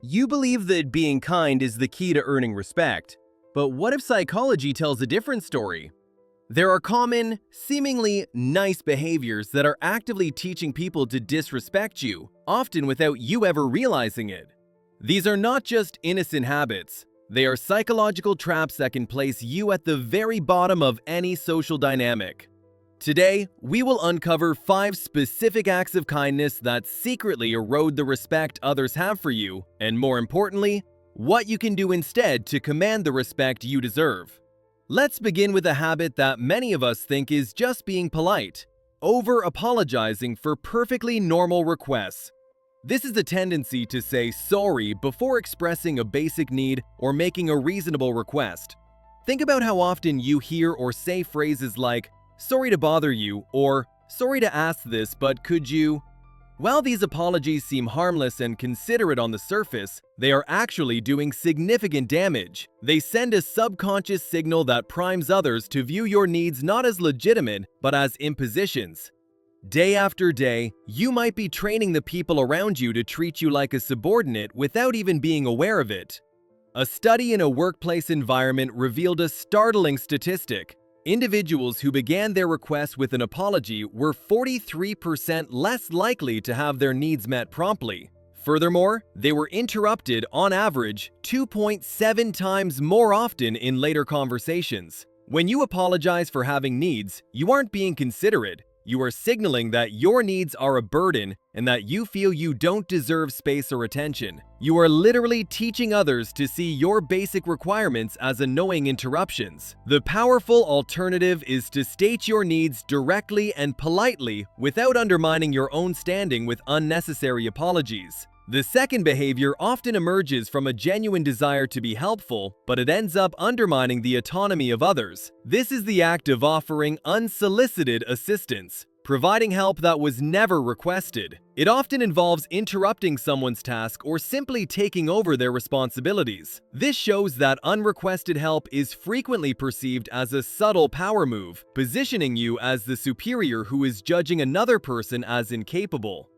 You believe that being kind is the key to earning respect, but what if psychology tells a different story? There are common, seemingly nice behaviors that are actively teaching people to disrespect you, often without you ever realizing it. These are not just innocent habits, they are psychological traps that can place you at the very bottom of any social dynamic. Today, we will uncover 5 specific acts of kindness that secretly erode the respect others have for you, and more importantly, what you can do instead to command the respect you deserve. Let's begin with a habit that many of us think is just being polite: over-apologizing for perfectly normal requests. This is the tendency to say sorry before expressing a basic need or making a reasonable request. Think about how often you hear or say phrases like, "Sorry to bother you," or "Sorry to ask this, but could you?" While these apologies seem harmless and considerate on the surface, they are actually doing significant damage. They send a subconscious signal that primes others to view your needs not as legitimate, but as impositions. Day after day, you might be training the people around you to treat you like a subordinate without even being aware of it. A study in a workplace environment revealed a startling statistic. Individuals who began their request with an apology were 43% less likely to have their needs met promptly. Furthermore, they were interrupted on average 2.7 times more often in later conversations. When you apologize for having needs, you aren't being considerate. You are signaling that your needs are a burden and that you feel you don't deserve space or attention. You are literally teaching others to see your basic requirements as annoying interruptions. The powerful alternative is to state your needs directly and politely without undermining your own standing with unnecessary apologies. The second behavior often emerges from a genuine desire to be helpful, but it ends up undermining the autonomy of others. This is the act of offering unsolicited assistance, providing help that was never requested. It often involves interrupting someone's task or simply taking over their responsibilities. This shows that unrequested help is frequently perceived as a subtle power move, positioning you as the superior who is judging another person as incapable.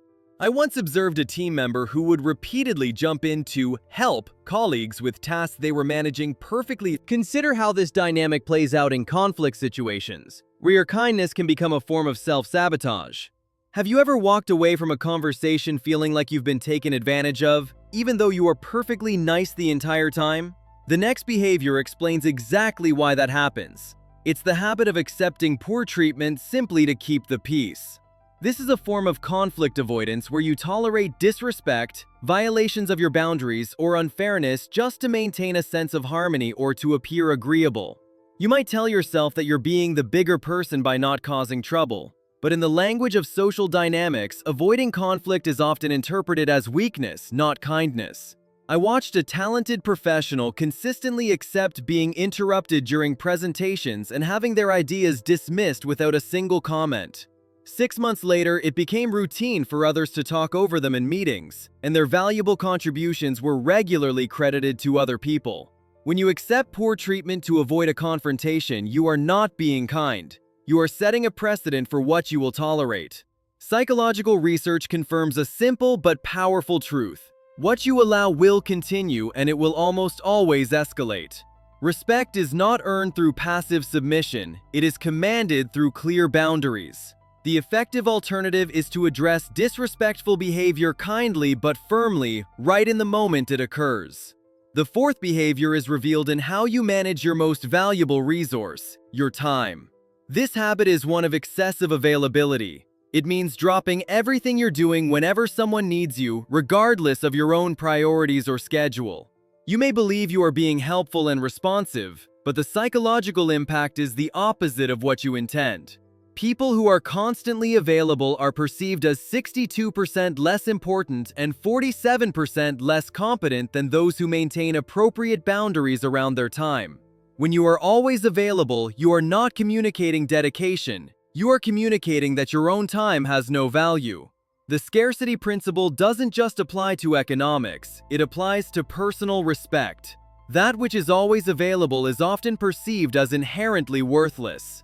I once observed a team member who would repeatedly jump in to help colleagues with tasks they were managing perfectly. Consider how this dynamic plays out in conflict situations, where your kindness can become a form of self-sabotage. Have you ever walked away from a conversation feeling like you've been taken advantage of, even though you are perfectly nice the entire time? The next behavior explains exactly why that happens. It's the habit of accepting poor treatment simply to keep the peace. This is a form of conflict avoidance where you tolerate disrespect, violations of your boundaries, or unfairness just to maintain a sense of harmony or to appear agreeable. You might tell yourself that you're being the bigger person by not causing trouble, but in the language of social dynamics, avoiding conflict is often interpreted as weakness, not kindness. I watched a talented professional consistently accept being interrupted during presentations and having their ideas dismissed without a single comment. 6 months later, it became routine for others to talk over them in meetings, and their valuable contributions were regularly credited to other people. When you accept poor treatment to avoid a confrontation, you are not being kind. You are setting a precedent for what you will tolerate. Psychological research confirms a simple but powerful truth. What you allow will continue, and it will almost always escalate. Respect is not earned through passive submission, it is commanded through clear boundaries. The effective alternative is to address disrespectful behavior kindly but firmly, right in the moment it occurs. The fourth behavior is revealed in how you manage your most valuable resource, your time. This habit is one of excessive availability. It means dropping everything you're doing whenever someone needs you, regardless of your own priorities or schedule. You may believe you are being helpful and responsive, but the psychological impact is the opposite of what you intend. People who are constantly available are perceived as 62% less important and 47% less competent than those who maintain appropriate boundaries around their time. When you are always available, you are not communicating dedication. You are communicating that your own time has no value. The scarcity principle doesn't just apply to economics, it applies to personal respect. That which is always available is often perceived as inherently worthless.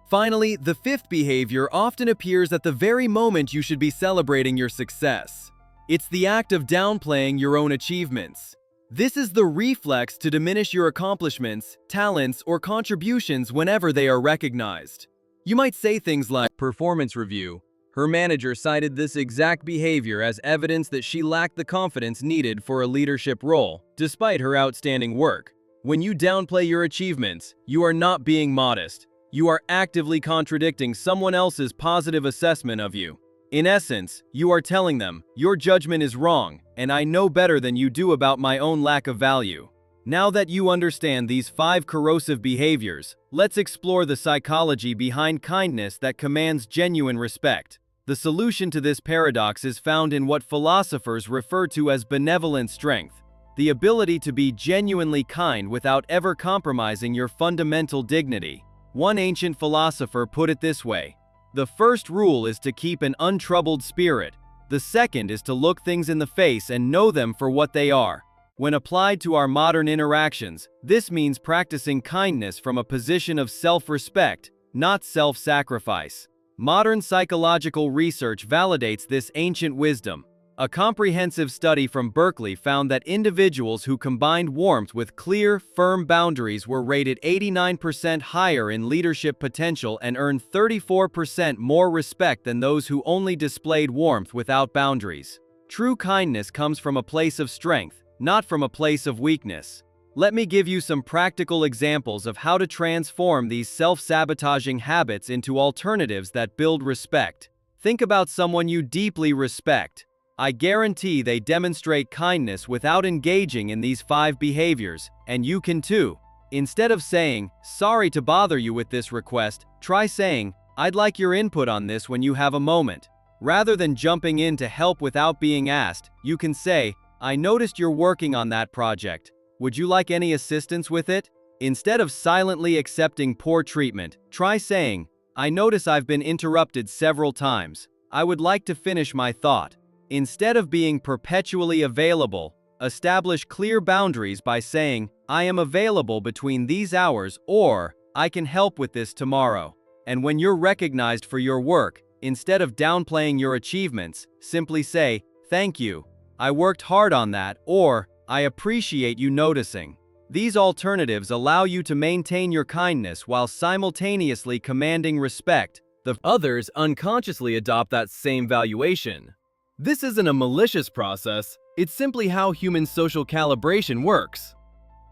Finally, the fifth behavior often appears at the very moment you should be celebrating your success. It's the act of downplaying your own achievements. This is the reflex to diminish your accomplishments, talents, or contributions whenever they are recognized. You might say things like, "Performance review. Her manager cited this exact behavior as evidence that she lacked the confidence needed for a leadership role, despite her outstanding work." When you downplay your achievements, you are not being modest. You are actively contradicting someone else's positive assessment of you. In essence, you are telling them, "Your judgment is wrong, and I know better than you do about my own lack of value." Now that you understand these 5 corrosive behaviors, let's explore the psychology behind kindness that commands genuine respect. The solution to this paradox is found in what philosophers refer to as benevolent strength, the ability to be genuinely kind without ever compromising your fundamental dignity. One ancient philosopher put it this way: "The first rule is to keep an untroubled spirit. The second is to look things in the face and know them for what they are." When applied to our modern interactions, this means practicing kindness from a position of self-respect, not self-sacrifice. Modern psychological research validates this ancient wisdom. A comprehensive study from Berkeley found that individuals who combined warmth with clear, firm boundaries were rated 89% higher in leadership potential and earned 34% more respect than those who only displayed warmth without boundaries. True kindness comes from a place of strength, not from a place of weakness. Let me give you some practical examples of how to transform these self-sabotaging habits into alternatives that build respect. Think about someone you deeply respect. I guarantee they demonstrate kindness without engaging in these 5 behaviors, and you can too. Instead of saying, "Sorry to bother you with this request," try saying, "I'd like your input on this when you have a moment." Rather than jumping in to help without being asked, you can say, "I noticed you're working on that project. Would you like any assistance with it?" Instead of silently accepting poor treatment, try saying, "I notice I've been interrupted several times. I would like to finish my thought." Instead of being perpetually available, establish clear boundaries by saying, "I am available between these hours," or "I can help with this tomorrow." And when you're recognized for your work, instead of downplaying your achievements, simply say, "Thank you. I worked hard on that," or "I appreciate you noticing." These alternatives allow you to maintain your kindness while simultaneously commanding respect. The others unconsciously adopt that same valuation. This isn't a malicious process, it's simply how human social calibration works.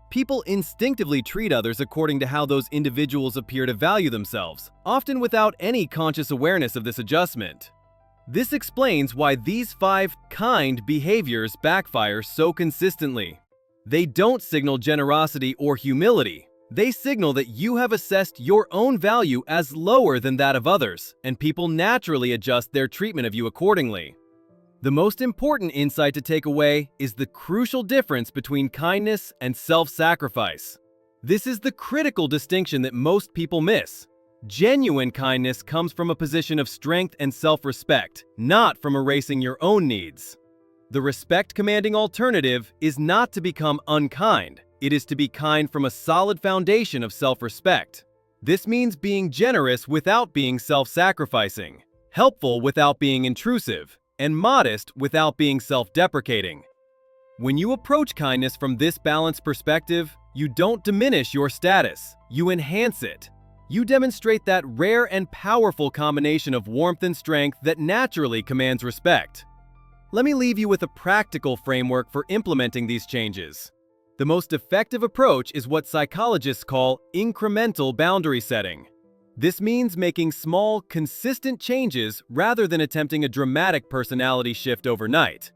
People instinctively treat others according to how those individuals appear to value themselves, often without any conscious awareness of this adjustment. This explains why these 5 kind behaviors backfire so consistently. They don't signal generosity or humility. They signal that you have assessed your own value as lower than that of others, and people naturally adjust their treatment of you accordingly. The most important insight to take away is the crucial difference between kindness and self-sacrifice. This is the critical distinction that most people miss. Genuine kindness comes from a position of strength and self-respect, not from erasing your own needs. The respect-commanding alternative is not to become unkind. It is to be kind from a solid foundation of self-respect. This means being generous without being self-sacrificing, helpful without being intrusive, and modest without being self-deprecating. When you approach kindness from this balanced perspective, you don't diminish your status, you enhance it. You demonstrate that rare and powerful combination of warmth and strength that naturally commands respect. Let me leave you with a practical framework for implementing these changes. The most effective approach is what psychologists call incremental boundary setting. This means making small, consistent changes rather than attempting a dramatic personality shift overnight.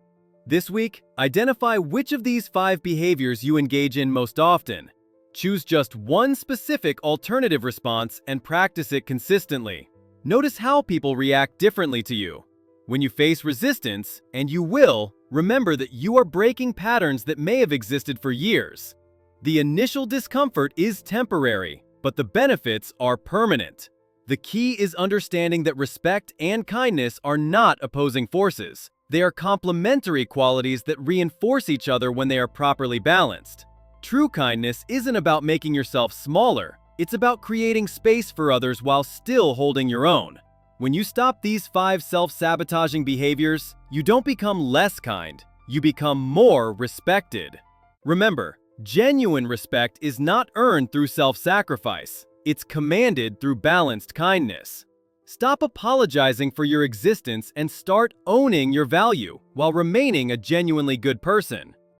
This week, identify which of these 5 behaviors you engage in most often. Choose just one specific alternative response and practice it consistently. Notice how people react differently to you. When you face resistance, and you will, remember that you are breaking patterns that may have existed for years. The initial discomfort is temporary, but the benefits are permanent. The key is understanding that respect and kindness are not opposing forces. They are complementary qualities that reinforce each other when they are properly balanced. True kindness isn't about making yourself smaller. It's about creating space for others while still holding your own. When you stop these 5 self-sabotaging behaviors, you don't become less kind, you become more respected. Remember, genuine respect is not earned through self-sacrifice. It's commanded through balanced kindness. Stop apologizing for your existence and start owning your value while remaining a genuinely good person.